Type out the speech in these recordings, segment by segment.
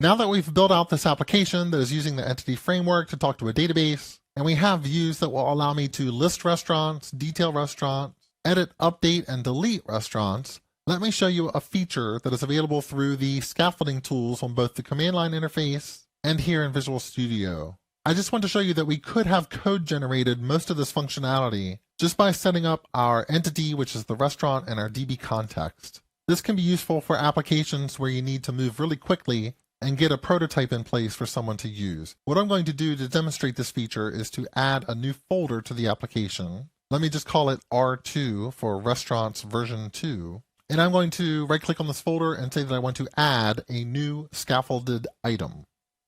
Now that we've built out this application that is using the entity framework to talk to a database, and we have views that will allow me to list restaurants, detail restaurants, edit, update, and delete restaurants, let me show you a feature that is available through the scaffolding tools on both the command line interface and here in Visual Studio. I just want to show you that we could have code generated most of this functionality just by setting up our entity, which is the restaurant, and our DB context. This can be useful for applications where you need to move really quickly and get a prototype in place for someone to use. What I'm going to do to demonstrate this feature is to add a new folder to the application. Let me just call it R2 for Restaurants version 2. And I'm going to right-click on this folder and say that I want to add a new scaffolded item.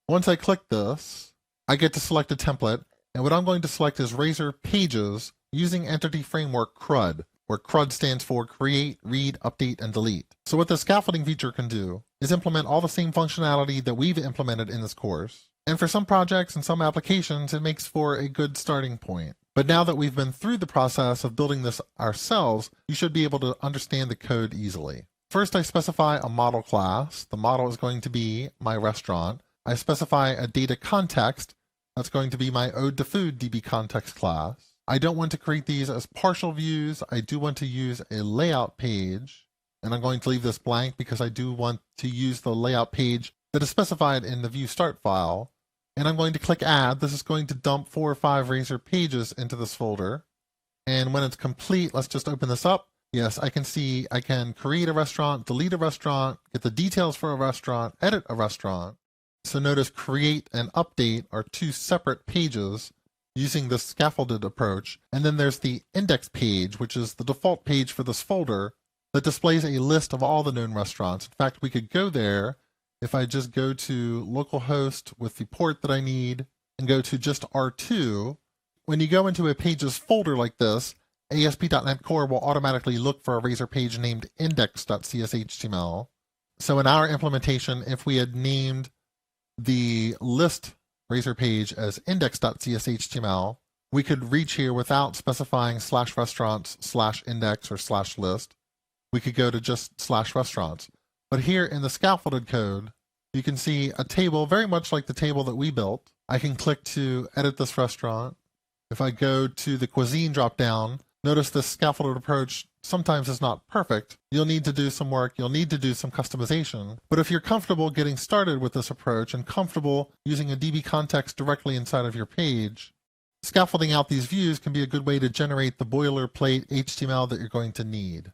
Once I click this, I get to select a template, and what I'm going to select is Razor Pages using Entity Framework CRUD, where CRUD stands for Create, Read, Update, and Delete. So what the scaffolding feature can do is implement all the same functionality that we've implemented in this course. And for some projects and some applications, it makes for a good starting point. But now that we've been through the process of building this ourselves, you should be able to understand the code easily. First, I specify a model class. The model is going to be my restaurant. I specify a data context. That's going to be my Ode to Food DB context class. I don't want to create these as partial views. I do want to use a layout page, and I'm going to leave this blank because I do want to use the layout page that is specified in the view start file. And I'm going to click add. This is going to dump 4 or 5 Razor pages into this folder. And when it's complete, let's just open this up. Yes, I can see I can create a restaurant, delete a restaurant, get the details for a restaurant, edit a restaurant. So notice create and update are 2 separate pages using this scaffolded approach. And then there's the index page, which is the default page for this folder that displays a list of all the known restaurants. In fact, we could go there if I just go to localhost with the port that I need and go to just R2. When you go into a pages folder like this, ASP.NET Core will automatically look for a Razor page named index.cshtml. So in our implementation, if we had named the list Razor page as index.cshtml, we could reach here without specifying /restaurants/index or /list. We could go to just /restaurants. But here in the scaffolded code, you can see a table very much like the table that we built. I can click to edit this restaurant. If I go to the cuisine dropdown, notice this scaffolded approach sometimes is not perfect. You'll need to do some work. You'll need to do some customization. But if you're comfortable getting started with this approach and comfortable using a DB context directly inside of your page, scaffolding out these views can be a good way to generate the boilerplate HTML that you're going to need.